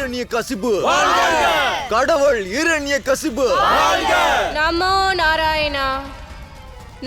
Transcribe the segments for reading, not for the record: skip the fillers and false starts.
இரண்யகசிபு கடவுள் இரண்யகசிபு நமோ நாராயணா,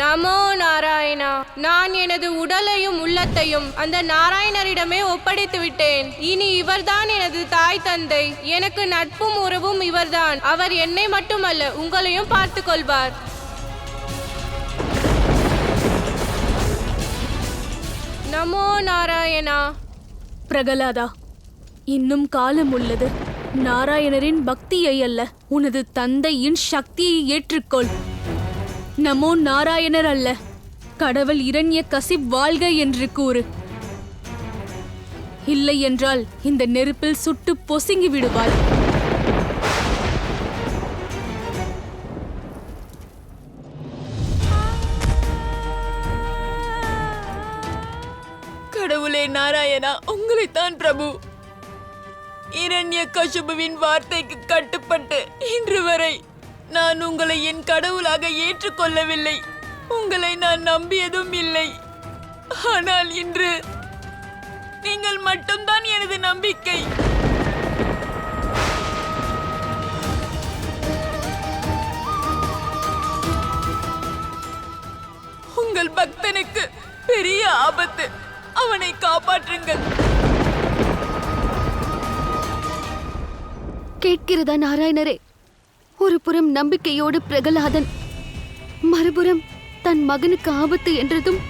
நமோ நாராயணா. நான் எனது உடலையும் உள்ளத்தையும் அந்த நாராயணரிடமே ஒப்படைத்து விட்டேன். இனி இவர்தான் எனது தாய் தந்தை. எனக்கு நட்பும் உறவும் இவர்தான். அவர் என்னை மட்டுமல்ல, உங்களையும் பார்த்து கொள்வார். நமோ நாராயணா. பிரகலாதா, இன்னும் காலம் உள்ளது. நாராயணரின் பக்தியை அல்ல, உனது தந்தையின் சக்தியை ஏற்றுக்கொள். நமோ நாராயணர் அல்ல, கடவுள் இரண்யகசிப் வாழ்க என்று கூறு. இல்லை என்றால் இந்த நெருப்பில் சுட்டு பொசுங்கி விடுவாள். கடவுளே நாராயணா, உங்களைத்தான் பிரபு. இரண்யகசிபுவின் வார்த்தைக்கு கட்டுப்பட்டு இன்று வரை நான் உங்களை என் கடவுளாக ஏற்றுக்கொள்ளவில்லை. உங்களை நான் நம்பியதும் இல்லை. ஆனால் இன்று நீங்கள் மட்டும்தான் எனது நம்பிக்கை. உங்கள் பக்தனுக்கு பெரிய ஆபத்து. அவனை காப்பாற்றுங்கள். கேட்கிறதா நாராயணரே? ஒரு புறம் நம்பிக்கையோடு பிரகலாதன், மறுபுறம் தன் மகனுக்கு ஆபத்து என்றதும்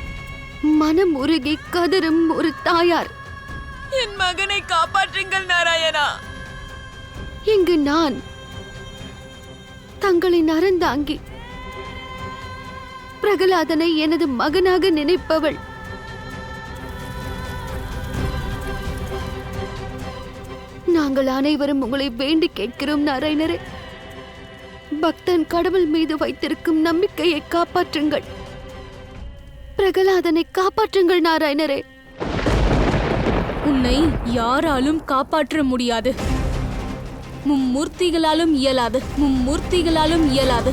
மனம் உருகி கதறும் ஒரு தாயார். என் மகனை காப்பாற்றுங்கள் நாராயணா. இங்கு நான் தங்களின் அறந்தாங்கி, பிரகலாதனை எனது மகனாக நினைப்பவள். நாங்கள் அனைவரும் உங்களை வேண்டி கேட்கிறோம் நாராயணரே. பக்தன் கடவுள் மீது வைத்திருக்கும் நம்பிக்கையை காப்பாற்றுங்கள். பிரகலாதனை காப்பாற்றுங்கள் நாராயணரே. உன்னை யாராலும் காப்பாற்ற முடியாது. மும்மூர்த்திகளாலும் இயலாது, மும்மூர்த்திகளாலும் இயலாது.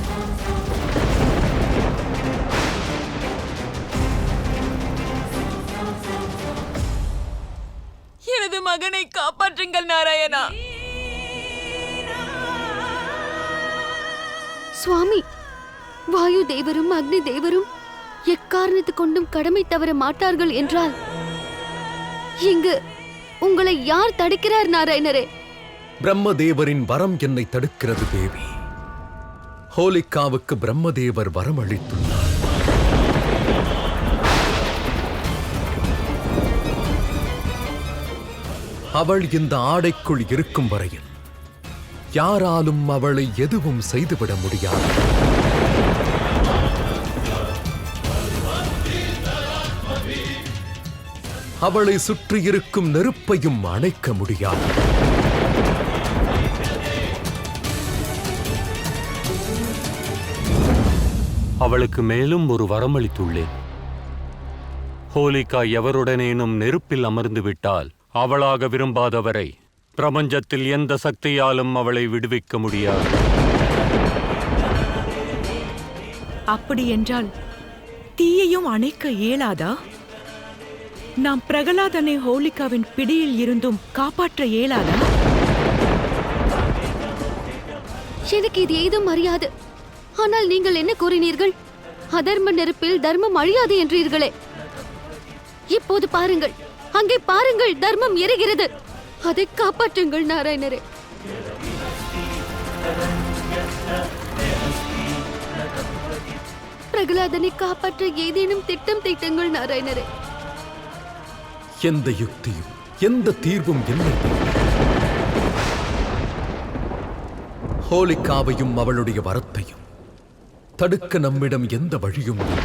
எனது மகனை காப்பாற்றுங்கள் நாராயணா. சுவாமி, வாயு தேவரும் அக்னி தேவரும் எக்காரணத்து கொண்டும் கடமை தவற மாட்டார்கள் என்றால் இங்கு உங்களை யார் தடுக்கிறார் நாராயணரே? பிரம்மதேவரின் வரம் என்னை தடுக்கிறது தேவி. ஹோலிகாவுக்கு பிரம்மதேவர் வரம் அளித்துள்ளார். அவள் இந்த ஆடைக்குள் இருக்கும் வரையில் யாராலும் அவளை எதுவும் செய்துவிட முடியாது. அவளை சுற்றி இருக்கும் நெருப்பையும் அணைக்க முடியாது. அவளுக்கு மேலும் ஒரு வரமளித்துள்ளேன். ஹோலிகா எவருடனேனும் நெருப்பில் அமர்ந்து விட்டால் அவளாக விரும்பாதவரை பிரபஞ்சத்தில் எந்த சக்தியாலும் அவளை விடுவிக்க முடியாது. அப்படி என்றால் தீயையும் அணைக்க இயலாதா? நாம் பிரகலாதனை ஹோலிகாவின் பிடியில் இருந்தும் காப்பாற்ற இயலாதா? எனக்கு இது ஏதும் அறியாது. ஆனால் நீங்கள் என்ன கூறினீர்கள்? அதர்ம நெருப்பில் தர்மம் அழியாது என்றீர்களே. இப்போது பாருங்கள், அங்கே பாருங்கள், தர்மம் எரிகிறது. அதை காப்பாற்றுங்கள் நாராயணரே. பிரகலாதனை காப்பாற்ற ஏதேனும் திட்டம் தீட்டுங்கள் நாராயணரே. எந்த யுக்தியும் எந்த தீர்வும் இல்லை. ஹோலிகாவையும் அவளுடைய வரத்தையும் தடுக்க நம்மிடம் எந்த வழியும் இல்லை.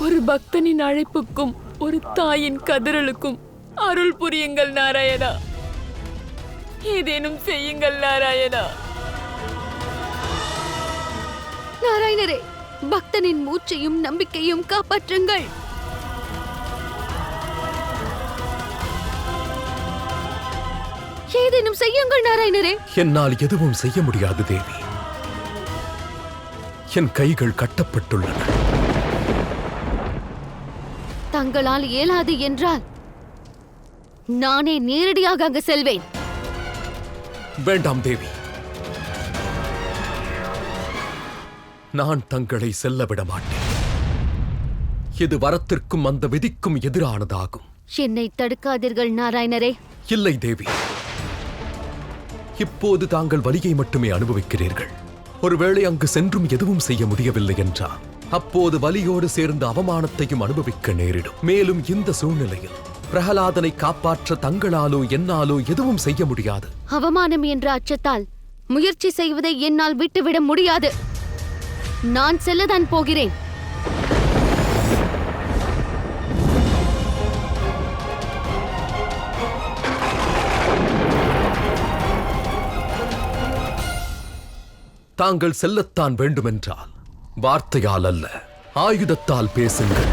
ஒரு பக்தனின் அழைப்புக்கும் ஒரு தாயின் கதறலுக்கும் அருள் புரியுங்கள் நாராயணா. ஏதேனும் செய்யுங்கள் நாராயணா. நாராயணரே, பக்தனின் மூச்சையும் நம்பிக்கையும் காப்பாற்றுங்கள். ஏதேனும் செய்யுங்கள் நாராயணரே. என்னால் எதுவும் செய்ய முடியாது தேவி. என் கைகள் கட்டப்பட்டுள்ளன. தங்களால் இயலாது என்றால் நானே நேரடியாக அங்கு செல்வேன். வேண்டாம் தேவி, நான் தங்களை செல்ல விட மாட்டேன். இது வரத்திற்கும் அந்த விதிக்கும் எதிரானதாகும். என்னை தடுக்காதீர்கள் நாராயணரே. இல்லை தேவி, இப்போது தாங்கள் வலியை மட்டுமே அனுபவிக்கிறீர்கள். ஒருவேளை அங்கு சென்றும் எதுவும் செய்ய முடியவில்லை என்றால் அப்போது வலியோடு சேர்ந்த அவமானத்தையும் அனுபவிக்க நேரிடும். மேலும் இந்த சூழ்நிலையில் பிரகலாதனை காப்பாற்ற தங்களாலோ என்னாலோ எதுவும் செய்ய முடியாது. அவமானம் என்ற அச்சத்தால் முயற்சி செய்வதை என்னால் விட்டுவிட முடியாது. நான் செல்லதான் போகிறேன். தாங்கள் செல்லத்தான் வேண்டுமென்றால் வார்த்தையால் அல்ல, ஆயுதத்தால் பேசுங்கள்.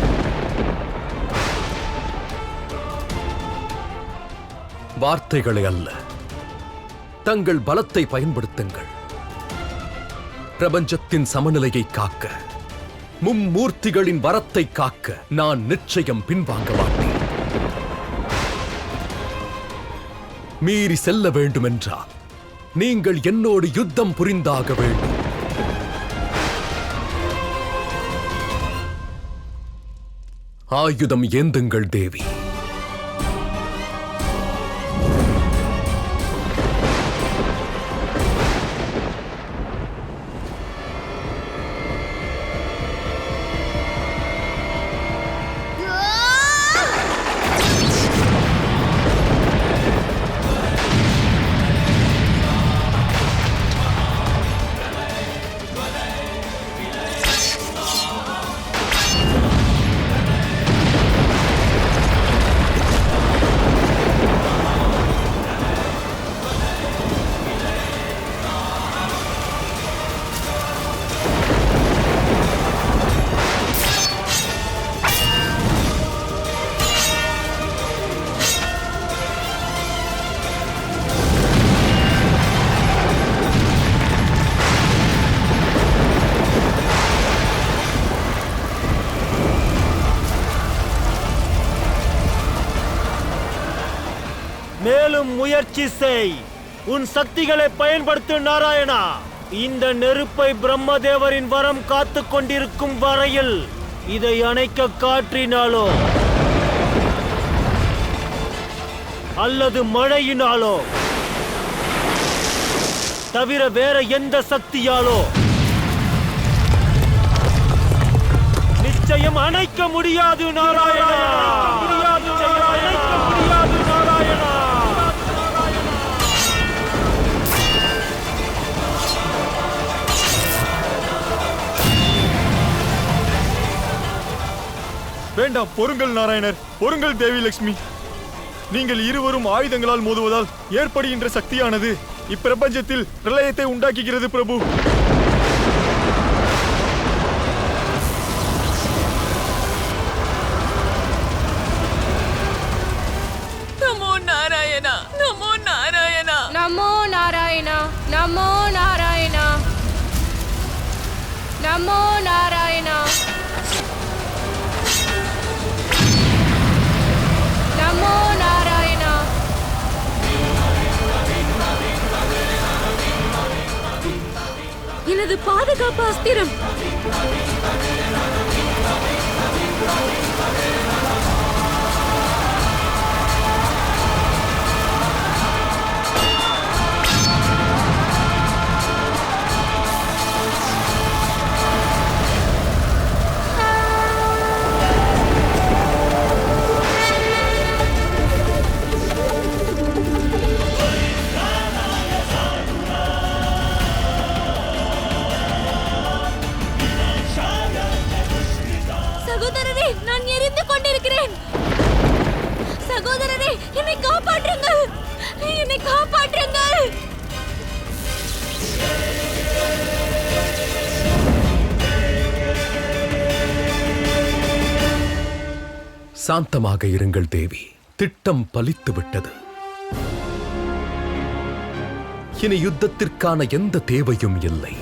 வார்த்தைகளை அல்ல, தங்கள் பலத்தை பயன்படுத்துங்கள். பிரபஞ்சத்தின் சமநிலையை காக்க, மும்மூர்த்திகளின் வரத்தை காக்க நான் நிச்சயம் பின்வாங்க மாட்டேன். மீறி செல்ல வேண்டுமென்றால் நீங்கள் என்னோடு யுத்தம் புரிந்தாக வேண்டும். ஆயுதம் ஏந்துங்கள் தேவி. மேலும் முயற்சி செய். உன் சக்திகளை பயன்படுத்து நாராயணா. இந்த நெருப்பை பிரம்மதேவரின் வரம் காத்து கொண்டிருக்கும் வரையில் இதை அணைக்க காற்றினாலோ அல்லது மழையினாலோ தவிர வேற எந்த சக்தியாலோ நிச்சயம் அணைக்க முடியாது நாராயணா. முடியாது நாராயணா. வேண்டாம், பொறுங்கள் நாராயணர், பொறுங்கள் தேவி லட்சுமி. நீங்கள் இருவரும் ஆயுதங்களால் மோதுவதால் ஏற்படுகின்ற சக்தியானது இப்பிரபஞ்சத்தில் பிரளயத்தை உண்டாக்குகிறது பிரபு. நமோ நாராயணா, நமோ நாராயணா, நமோ நாராயணா, நமோ நாராயணா, நமோ நாராயணா, நமோ நாராயணா. எனது பாதுகாப்பு அஸ்திரம். சகோதரரே, நான் எரிந்து கொண்டிருக்கிறேன். சகோதரரே, என்னை காப்பாற்றுங்கள், என்னை காப்பாற்றுங்கள். சாந்தமாக இருங்கள் தேவி. திட்டம் பலித்து விட்டது. இனி யுத்தத்திற்கான எந்த தேவையும் இல்லை.